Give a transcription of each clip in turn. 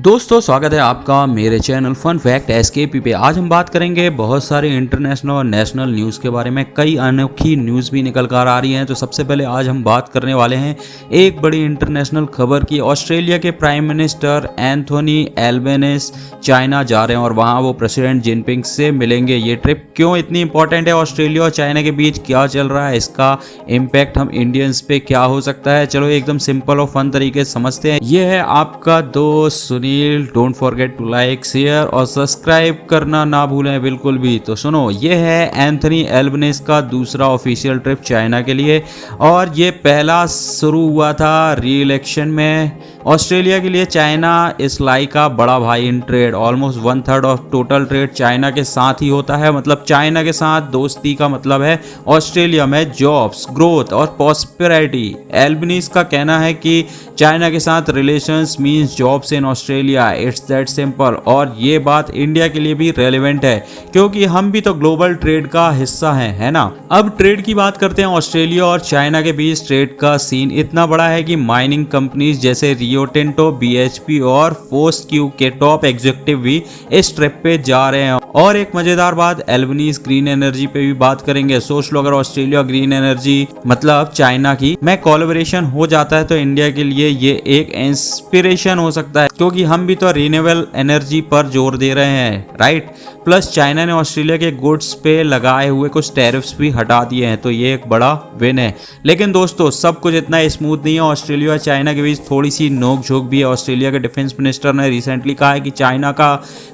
दोस्तों स्वागत है आपका मेरे चैनल फन फैक्ट एसकेपी पे। आज हम बात करेंगे बहुत सारे इंटरनेशनल और नेशनल न्यूज़ के बारे में। कई अनोखी न्यूज़ भी निकल कर आ रही हैं। तो सबसे पहले आज हम बात करने वाले हैं एक बड़ी इंटरनेशनल खबर की। ऑस्ट्रेलिया के प्राइम मिनिस्टर एंथोनी एल्बेनीज़ चाइना जा रहे हैं और वहाँ वो प्रेसिडेंट जिनपिंग से मिलेंगे। ये ट्रिप क्यों इतनी इंपॉर्टेंट है, ऑस्ट्रेलिया और चाइना के बीच क्या चल रहा है, इसका इम्पैक्ट हम इंडियंस पे क्या हो सकता है, चलो एकदम सिंपल और फन तरीके से समझते हैं। ये है आपका दोस्त Sunil. Don't forget to like, share और सब्सक्राइब करना ना भूलें बिल्कुल भी। तो सुनो, ये है एंथनी एल्बेनीज़ का दूसरा ऑफिशियल ट्रिप चाइना के लिए और ये पहला शुरू हुआ था री इलेक्शन में। ऑस्ट्रेलिया के लिए चाइना इस लाइक का बड़ा भाई in trade. Almost 1/3 of total trade China के साथ ही होता है। मतलब चाइना के साथ दोस्ती का मतलब है ऑस्ट्रेलिया में जॉब्स, ग्रोथ और प्रॉस्पेरिटी। एल्बेनीज़ का कहना है कि चाइना के साथ relations means jobs in Australia, it's that simple. और ये बात इंडिया के लिए भी रेलेवेंट है क्योंकि हम भी तो ग्लोबल ट्रेड का हिस्सा हैं, है ना। अब ट्रेड की बात करते हैं। ऑस्ट्रेलिया और चाइना के बीच ट्रेड का सीन इतना बड़ा है कि माइनिंग कंपनीज जैसे रियो टिंटो, बीएचपी और फोर्स्क्यू के टॉप एग्जीक्यूटिव भी इस ट्रिप पे जा रहे हैं। और एक मजेदार बात, एल्बेनीज़ ग्रीन एनर्जी पे भी बात करेंगे। सोच लो, अगर ऑस्ट्रेलिया ग्रीन एनर्जी मतलब चाइना की में कोलैबोरेशन हो जाता है तो इंडिया के लिए ये एक इंस्पिरेशन हो सकता है क्योंकि हम भी तो रिन्यूएबल एनर्जी पर जोर दे रहे हैं, राइट। प्लस चाइना ने ऑस्ट्रेलिया के गुड्स पे लगाए हुए कुछ टैरिफ्स भी हटा दिए हैं, तो ये एक बड़ा विन है। लेकिन दोस्तों, सब कुछ इतना स्मूथ नहीं है। ऑस्ट्रेलिया और चाइना के बीच थोड़ी सी नोक झोंक भी है। ऑस्ट्रेलिया के डिफेंस मिनिस्टर ने रिसेंटली कहा है कि चाइना का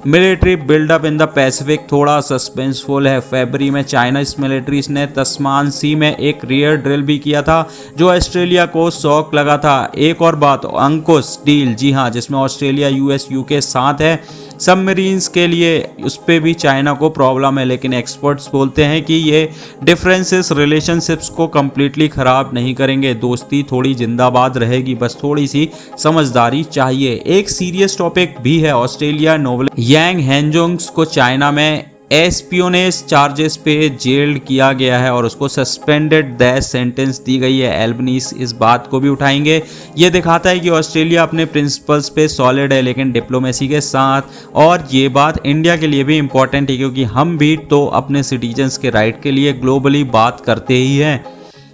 military buildup in the Pacific थोड़ा सस्पेंसफुल है। फरवरी में चाइना इस मिलिट्री ने तस्मान सी में एक रियर ड्रिल भी किया था जो ऑस्ट्रेलिया को शॉक लगा था। एक और बात, अंकुश डील, जी हाँ, जिसमें ऑस्ट्रेलिया, यूएस, यूके साथ है सबमरीन्स के लिए, उस पर भी चाइना को प्रॉब्लम है। लेकिन एक्सपर्ट्स बोलते हैं कि ये डिफरेंसेस रिलेशनशिप्स को कम्प्लीटली ख़राब नहीं करेंगे। दोस्ती थोड़ी जिंदाबाद रहेगी, बस थोड़ी सी समझदारी चाहिए। एक सीरियस टॉपिक भी है। ऑस्ट्रेलिया नोवेल यांग हैंजोंग्स को चाइना में एस्पियोनेज चार्जेस पे जेल्ड किया गया है और उसको सस्पेंडेड डेथ सेंटेंस दी गई है। एल्बेनीज़ इस बात को भी उठाएंगे। ये दिखाता है कि ऑस्ट्रेलिया अपने प्रिंसिपल्स पे सॉलिड है लेकिन डिप्लोमेसी के साथ। और ये बात इंडिया के लिए भी इम्पॉर्टेंट है क्योंकि हम भी तो अपने सिटीजन्स के राइट के लिए ग्लोबली बात करते ही हैं।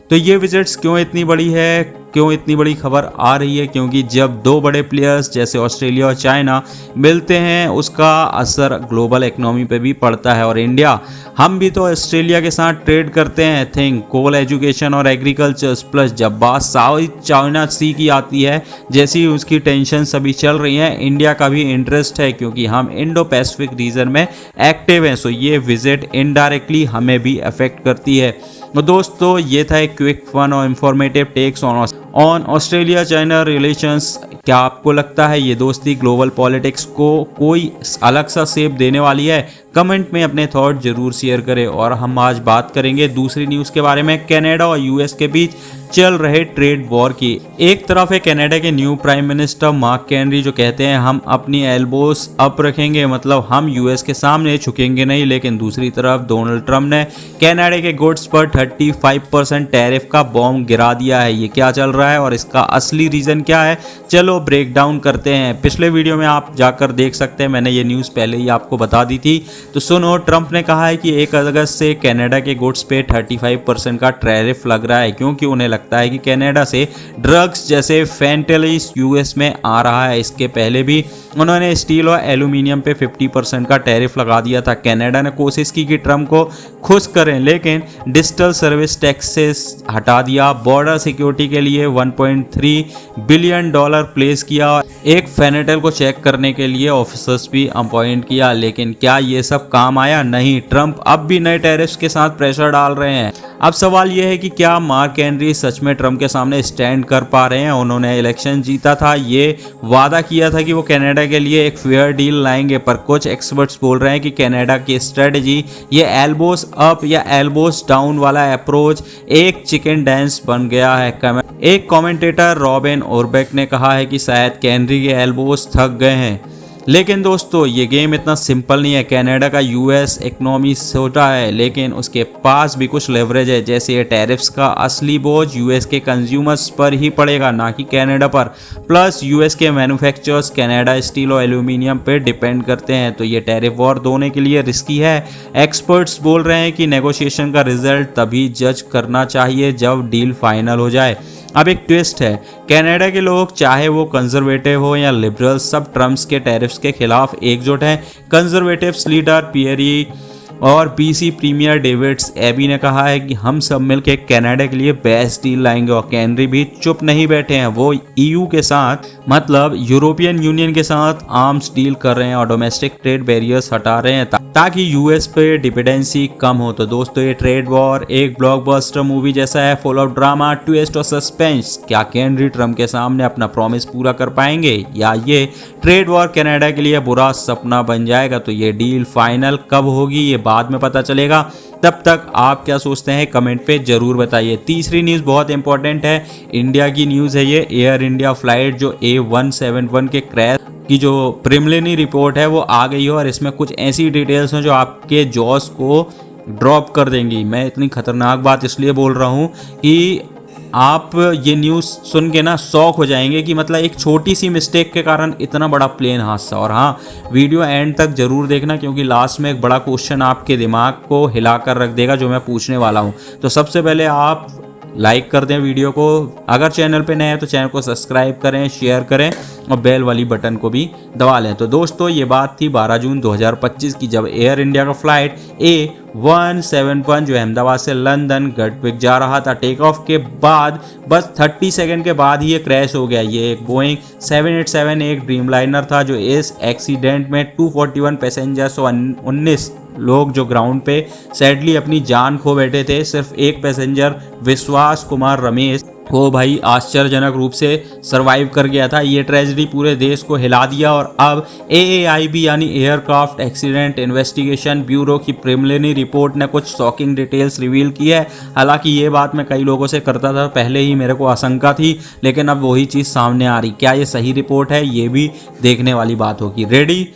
तो ये विजिट्स क्यों इतनी बड़ी है, क्यों इतनी बड़ी खबर आ रही है? क्योंकि जब दो बड़े प्लेयर्स जैसे ऑस्ट्रेलिया और चाइना मिलते हैं उसका असर ग्लोबल इकोनॉमी पे भी पड़ता है। और इंडिया, हम भी तो ऑस्ट्रेलिया के साथ ट्रेड करते हैं, थिंक कोल, एजुकेशन और एग्रीकल्चर। प्लस जब बात साउथ चाइना सी की आती है, जैसी उसकी टेंशन सभी चल रही हैं, इंडिया का भी इंटरेस्ट है क्योंकि हम इंडो पैसिफिक रीजन में एक्टिव हैं। सो ये विजिट इनडायरेक्टली हमें भी अफेक्ट करती है। तो दोस्तों, ये था एक क्विक फन और informative takes on Australia China relations. क्या आपको लगता है ये दोस्ती ग्लोबल पॉलिटिक्स को कोई अलग सा शेप देने वाली है? कमेंट में अपने थॉट जरूर शेयर करें। और हम आज बात करेंगे दूसरी न्यूज़ के बारे में, कनाडा और यूएस के बीच चल रहे ट्रेड वॉर की। एक तरफ है कनाडा के new prime minister mark canary जो कहते हैं हम अपनी एल्बोस अप रखेंगे, मतलब हम यूएस के सामने झुकेंगे नहीं। लेकिन दूसरी तरफ डोनाल्ड ट्रंप ने कनाडा के गुड्स पर 35% टैरिफ का बॉम्ब गिरा दिया है। ये क्या चल रहा है और इसका असली रीजन क्या है, चलो ब्रेक डाउन करते हैं। पिछले वीडियो में आप जाकर देख सकते हैं, मैंने ये न्यूज़ पहले ही आपको बता दी थी। तो सुनो, ट्रंप ने कहा है कि 1 अगस्त से कनाडा के गुड्स पे 35% का टैरिफ लग रहा है क्योंकि उन्हें लगता है कि कनाडा से ड्रग्स जैसे फेंटेलिस यूएस में आ रहा है। इसके पहले भी उन्होंने स्टील और एल्यूमिनियम पे 50% का टैरिफ लगा दिया था। कनाडा ने कोशिश की कि ट्रंप को खुश करें लेकिन डिजिटल सर्विस टैक्सेस हटा दिया। बॉर्डर सिक्योरिटी के लिए $1.3 बिलियन प्लेस किया। एक फेनेटल को चेक करने के लिए ऑफिसर्स भी अपॉइंट किया। लेकिन क्या ये सब काम आया? नहीं। ट्रंप अब भी नए टैरिफ्स के साथ प्रेशर डाल रहे हैं। अब सवाल यह है कि क्या मार्क हेनरी सच में ट्रंप के सामने स्टैंड कर पा रहे हैं? उन्होंने इलेक्शन जीता था, ये वादा किया था कि वो कनाडा के लिए एक फेयर डील लाएंगे, पर कुछ एक्सपर्ट्स बोल रहे हैं कि कनाडा की स्ट्रेटजी, ये एल्बोस अप या एल्बोस डाउन वाला अप्रोच एक चिकन डांस बन गया है। एक कमेंटेटर रॉबिन ओरबेक ने कहा है कि शायद कैनरी के एल्बोस थक गए हैं। लेकिन दोस्तों ये गेम इतना सिंपल नहीं है। कनाडा का यूएस इकोनॉमी छोटा है, लेकिन उसके पास भी कुछ लेवरेज है। जैसे ये टैरिफ्स का असली बोझ यूएस के कंज्यूमर्स पर ही पड़ेगा, ना कि कनाडा पर। प्लस यूएस के मैन्युफैक्चरर्स कनाडा स्टील और एल्यूमिनियम पे डिपेंड करते हैं, तो ये टैरिफ वॉर दोनों के लिए रिस्की है। एक्सपर्ट्स बोल रहे हैं कि नेगोशिएशन का रिजल्ट तभी जज करना चाहिए जब डील फाइनल हो जाए। अब एक ट्विस्ट है, कनाडा के लोग चाहे वो कंजर्वेटिव हो या लिबरल, सब ट्रम्प्स के टैरिफ्स के खिलाफ एकजुट हैं। कंजर्वेटिव्स लीडर पियरी और पीसी प्रीमियर डेविड्स एबी ने कहा है कि हम सब मिलकर कनाडा के लिए बेस्ट डील लाएंगे, और कैनरी भी चुप नहीं बैठे हैं। वो ईयू के साथ, मतलब यूरोपियन यूनियन के साथ आर्म्स डील कर रहे हैं और डोमेस्टिक ट्रेड बैरियर्स हटा रहे हैं ताकि यूएस पे डिपेंडेंसी कम हो। तो दोस्तों ये ट्रेड वॉर एक ब्लॉकबस्टर मूवी जैसा है, फुल ऑफ ड्रामा, ट्विस्ट और सस्पेंस। क्या कैनरी ट्रम्प के सामने अपना प्रॉमिस पूरा कर पाएंगे, या ये ट्रेड वॉर कनाडा के लिए बुरा सपना बन जाएगा? तो ये डील फाइनल कब होगी ये बाद में पता चलेगा। तब तक आप क्या सोचते हैं कमेंट पे जरूर बताइए। तीसरी न्यूज़ बहुत इंपॉर्टेंट है, इंडिया की न्यूज़ है ये। एयर इंडिया फ्लाइट जो A171 के क्रैश की जो प्रिलिमिनरी रिपोर्ट है वो आ गई है, और इसमें कुछ ऐसी डिटेल्स हैं जो आपके जॉस को ड्रॉप कर देंगी। मैं इतनी खतरनाक बात इसलिए बोल रहा हूँ कि आप ये न्यूज़ सुन के ना शॉक हो जाएंगे कि मतलब एक छोटी सी मिस्टेक के कारण इतना बड़ा प्लेन हादसा। और हाँ, वीडियो एंड तक जरूर देखना, क्योंकि लास्ट में एक बड़ा क्वेश्चन आपके दिमाग को हिला कर रख देगा जो मैं पूछने वाला हूँ। तो सबसे पहले आप लाइक कर दें वीडियो को, अगर चैनल पे नए हैं तो चैनल को सब्सक्राइब करें, शेयर करें और बेल वाली बटन को भी दबा लें। तो दोस्तों ये बात थी 12 जून 2025 की, जब एयर इंडिया का फ्लाइट A171 जो अहमदाबाद से लंदन गटविक जा रहा था, टेक ऑफ के बाद बस 30 सेकंड के बाद ही ये क्रैश हो गया। ये एक बोइंग 787 एक ड्रीम लाइनर था, जो इस एक्सीडेंट में 241 पैसेंजर्स और 19 लोग जो ग्राउंड पे सैडली अपनी जान खो बैठे थे। सिर्फ एक पैसेंजर विश्वास कुमार रमेश वो भाई आश्चर्यजनक रूप से सरवाइव कर गया था। ये ट्रेजेडी पूरे देश को हिला दिया, और अब AAIB यानी एयरक्राफ्ट एक्सीडेंट इन्वेस्टिगेशन ब्यूरो की प्रिलिमिनरी रिपोर्ट ने कुछ शॉकिंग डिटेल्स रिवील की है। हालांकि ये बात मैं कई लोगों से करता था, पहले ही मेरे को आशंका थी, लेकिन अब वही चीज़ सामने आ रही। क्या ये सही रिपोर्ट है, ये भी देखने वाली बात होगी। रेडी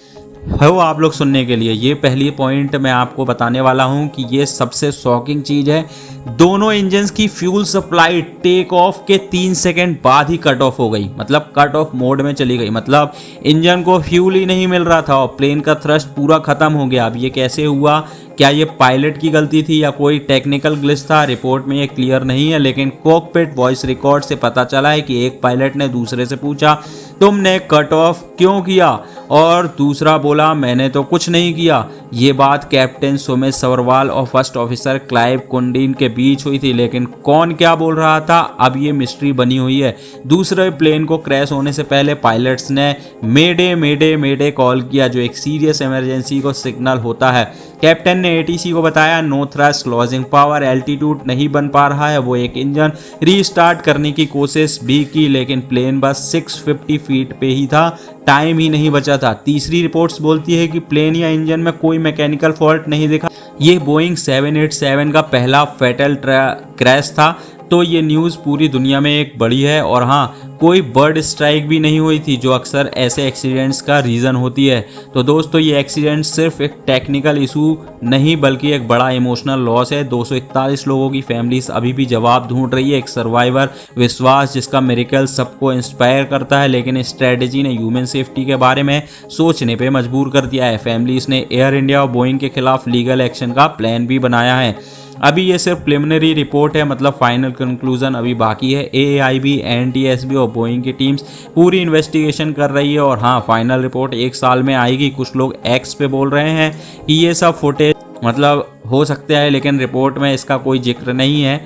हो आप लोग सुनने के लिए? ये पहली पॉइंट मैं आपको बताने वाला हूँ कि ये सबसे शॉकिंग चीज़ है। दोनों इंजन्स की फ्यूल सप्लाई टेक ऑफ के 3 सेकंड बाद ही कट ऑफ हो गई, मतलब कट ऑफ मोड में चली गई। मतलब इंजन को फ्यूल ही नहीं मिल रहा था और प्लेन का थ्रस्ट पूरा खत्म हो गया। अब ये कैसे हुआ? क्या ये पायलट की गलती थी या कोई टेक्निकल ग्लिच था? रिपोर्ट में ये क्लियर नहीं है, लेकिन कॉकपिट वॉइस रिकॉर्ड से पता चला है कि एक पायलट ने दूसरे से पूछा, तुमने कट ऑफ क्यों किया? और दूसरा बोला, मैंने तो कुछ नहीं किया। ये बात कैप्टन सुमित सवरवाल और फर्स्ट ऑफिसर क्लाइव कुंडीन के बीच हुई थी, लेकिन कौन क्या बोल रहा था अब ये मिस्ट्री बनी हुई है। दूसरे प्लेन को क्रैश होने से पहले पायलट्स ने मेडे मेडे मेडे कॉल किया, जो एक सीरियस इमरजेंसी को सिग्नल होता है। कैप्टन ने ATC को बताया, no thrust, losing power, altitude नहीं बन पा रहा है। वो एक इंजन रीस्टार्ट करने की कोशिश भी की, लेकिन प्लेन बस 650 फीट पे ही था, टाइम ही नहीं बचा था। तीसरी रिपोर्ट्स बोलती है कि प्लेन या इंजन में कोई मैकेनिकल फॉल्ट नहीं दिखा। ये बोइंग 787 का पहला फैटल क्रैश था। तो ये न्यूज़ पूरी दुनिया में एक बड़ी है। और हाँ, कोई बर्ड स्ट्राइक भी नहीं हुई थी, जो अक्सर ऐसे एक्सीडेंट्स का रीज़न होती है। तो दोस्तों ये एक्सीडेंट सिर्फ एक टेक्निकल इशू नहीं, बल्कि एक बड़ा इमोशनल लॉस है। 241 लोगों की फैमिलीज अभी भी जवाब ढूंढ रही है। एक सर्वाइवर विश्वास जिसका मिरेकल सबको इंस्पायर करता है, लेकिन स्ट्रेटेजी ने ह्यूमन सेफ्टी के बारे में सोचने पे मजबूर कर दिया है। फैमिलीज ने एयर इंडिया और बोइंग के खिलाफ लीगल एक्शन का प्लान भी बनाया है। अभी ये सिर्फ प्रिलिमिनरी रिपोर्ट है, मतलब फाइनल कंक्लूजन अभी बाकी है। AAIB, NTSB और बोइंग की टीम्स पूरी इन्वेस्टिगेशन कर रही है, और हाँ, फाइनल रिपोर्ट 1 साल में आएगी। कुछ लोग X पे बोल रहे हैं कि ये सब फुटेज मतलब हो सकता है, लेकिन रिपोर्ट में इसका कोई जिक्र नहीं है।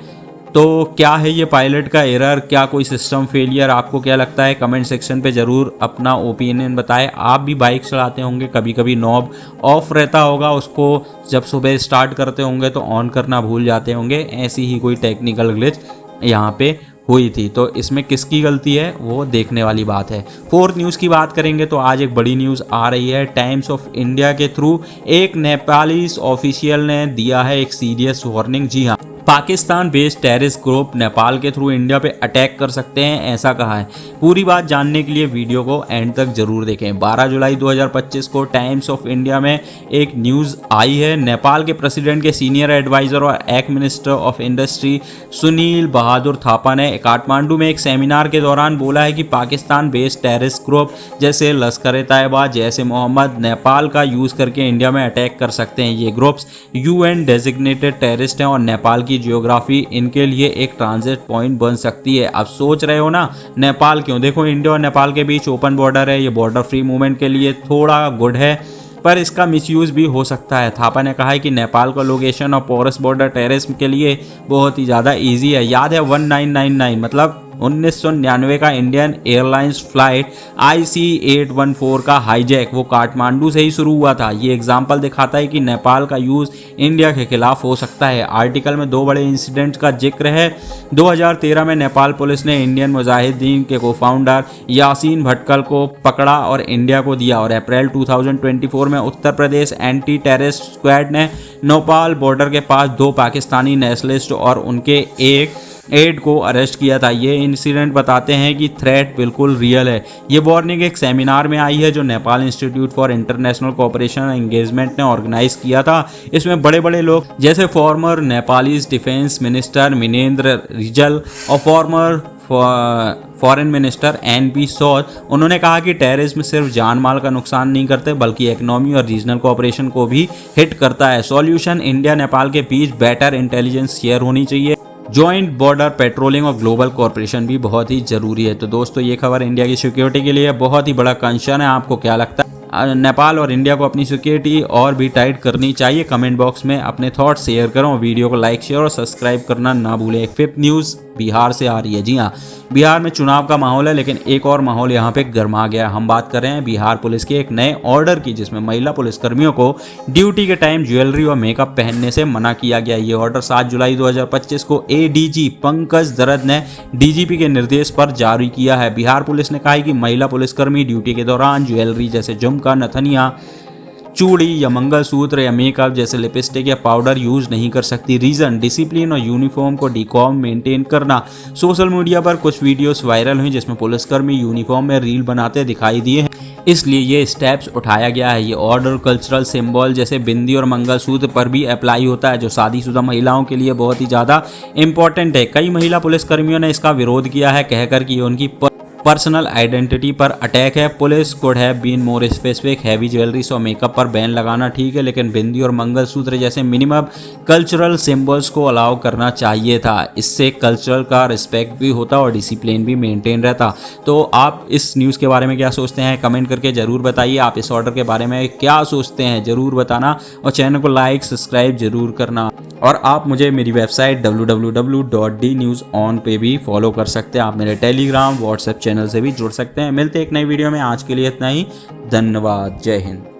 तो क्या है ये पायलट का एरर, क्या कोई सिस्टम फेलियर? आपको क्या लगता है? कमेंट सेक्शन पे ज़रूर अपना ओपिनियन बताएं। आप भी बाइक चलाते होंगे, कभी कभी नॉब ऑफ रहता होगा, उसको जब सुबह स्टार्ट करते होंगे तो ऑन करना भूल जाते होंगे। ऐसी ही कोई टेक्निकल ग्लिच यहाँ पे हुई थी, तो इसमें किसकी गलती है वो देखने वाली बात है। फोर्थ न्यूज़ की बात करेंगे तो आज एक बड़ी न्यूज़ आ रही है। टाइम्स ऑफ इंडिया के थ्रू एक नेपाली ऑफिशियल ने दिया है एक सीरियस वार्निंग। जी हाँ, Pakistan based terrorist group Nepal के थ्रू इंडिया पे अटैक कर सकते हैं, ऐसा कहा है। पूरी बात जानने के लिए वीडियो को एंड तक जरूर देखें। 12 जुलाई 2025 को टाइम्स ऑफ इंडिया में एक न्यूज़ आई है। नेपाल के प्रेसिडेंट के सीनियर एडवाइज़र और ex minister of industry Sunil Bahadur Thapa ने काठमांडू में एक सेमिनार के दौरान बोला है कि पाकिस्तान बेस्ड टेररिस्ट ग्रुप जैसे लश्कर-ए-तैयबा, जैसे मोहम्मद नेपाल का यूज़ करके इंडिया में अटैक कर सकते हैं। ये ग्रुप्स UN डेजिग्नेटेड टेररिस्ट हैं और नेपाल की जियोग्राफी इनके लिए एक ट्रांजिट पॉइंट बन सकती है। अब सोच रहे हो ना नेपाल क्यों? देखो, इंडिया और नेपाल के बीच ओपन बॉर्डर है, ये बॉर्डर फ्री मूवमेंट के लिए थोड़ा गुड है, पर इसका मिसयूज़ भी हो सकता है। थापा ने कहा है कि नेपाल का लोकेशन और पोरस बॉर्डर टेररिज्म के लिए बहुत ही ज़्यादा ईजी है। याद है 1999 मतलब 1999 का इंडियन एयरलाइंस फ्लाइट IC814 का हाईजैक वो काठमांडू से ही शुरू हुआ था। ये एग्जाम्पल दिखाता है कि नेपाल का यूज़ इंडिया के खिलाफ हो सकता है। आर्टिकल में 2 बड़े इंसिडेंट्स का जिक्र है। 2013 में नेपाल पुलिस ने इंडियन मुजाहिदीन के को फाउंडर यासीन भटकल को पकड़ा और इंडिया को दिया, और अप्रैल 2024 में Uttar Pradesh anti terrorist squad ने नेपाल बॉर्डर के पास 2 पाकिस्तानी नेशनलिस्ट और उनके एक एड को अरेस्ट किया था। ये इंसिडेंट बताते हैं कि थ्रेट बिल्कुल रियल है। ये वार्निंग एक सेमिनार में आई है जो Nepal institute for international cooperation and engagement ने ऑर्गेनाइज किया था। इसमें बड़े बड़े लोग जैसे farmer Nepalese defence minister Minendra रिजल और farmer foreign minister NP Saud, उन्होंने कहा कि टेररिज्म सिर्फ जान माल का नुकसान नहीं करते बल्कि इकोनॉमी और रीजनल कोऑपरेशन को भी हिट करता है। सॉल्यूशन इंडिया नेपाल के बीच बेटर इंटेलिजेंस शेयर होनी चाहिए, जॉइंट बॉर्डर पेट्रोलिंग और ग्लोबल कॉर्पोरेशन भी बहुत ही ज़रूरी है। तो दोस्तों, ये खबर इंडिया की सिक्योरिटी के लिए बहुत ही बड़ा कंसर्न है। आपको क्या लगता है? नेपाल और इंडिया को अपनी सिक्योरिटी और भी टाइट करनी चाहिए? कमेंट बॉक्स में अपने थॉट्स शेयर करो। वीडियो को लाइक, शेयर और सब्सक्राइब करना ना भूलें। एक 5th न्यूज़ बिहार से आ रही है। जी हाँ, बिहार में चुनाव का माहौल है, लेकिन एक और माहौल यहाँ पे गर्मा गया। हम बात कर रहे हैं बिहार पुलिस के एक नए ऑर्डर की, जिसमें महिला पुलिसकर्मियों को ड्यूटी के टाइम ज्वेलरी और मेकअप पहनने से मना किया गया। ये ऑर्डर 7 जुलाई 2025 को ADG पंकज दरद ने DGP के निर्देश पर जारी किया है। बिहार पुलिस ने कहा है कि महिला पुलिसकर्मी ड्यूटी के दौरान ज्वेलरी जैसे झुमका, नथनिया, चूड़ी या मंगलसूत्र या मेकअप जैसे लिपस्टिक या पाउडर यूज नहीं कर सकती। रीजन डिसिप्लिन और यूनिफॉर्म को डिकॉम मेंटेन करना। सोशल मीडिया पर कुछ वीडियोस वायरल हुई जिसमें पुलिसकर्मी यूनिफॉर्म में रील बनाते दिखाई दिए हैं, इसलिए ये स्टेप्स उठाया गया है। ये ऑर्डर कल्चरल सिंबल जैसे बिंदी और मंगलसूत्र पर भी अप्लाई होता है, जो शादीशुदा महिलाओं के लिए बहुत ही ज़्यादा इंपॉर्टेंट है। कई महिला पुलिसकर्मियों ने इसका विरोध किया है, कहकर कि ये उनकी पर्सनल आइडेंटिटी पर अटैक है। Police could have been more specific, heavy jewelleries और मेकअप पर बैन लगाना ठीक है, लेकिन बिंदी और मंगलसूत्र जैसे मिनिमम कल्चरल सिंबल्स को अलाउ करना चाहिए था। इससे कल्चर का रिस्पेक्ट भी होता और डिसिप्लिन भी मेंटेन रहता। तो आप इस न्यूज़ के बारे में क्या सोचते हैं? कमेंट करके ज़रूर बताइए। आप इस ऑर्डर के बारे में क्या सोचते हैं ज़रूर बताना, और चैनल को लाइक सब्सक्राइब ज़रूर करना। और आप मुझे मेरी वेबसाइट www.dnewson पे भी फॉलो कर सकते हैं। आप मेरे टेलीग्राम, व्हाट्सएप चैनल से भी जुड़ सकते हैं। मिलते हैं एक नई वीडियो में। आज के लिए इतना ही। धन्यवाद। जय हिंद।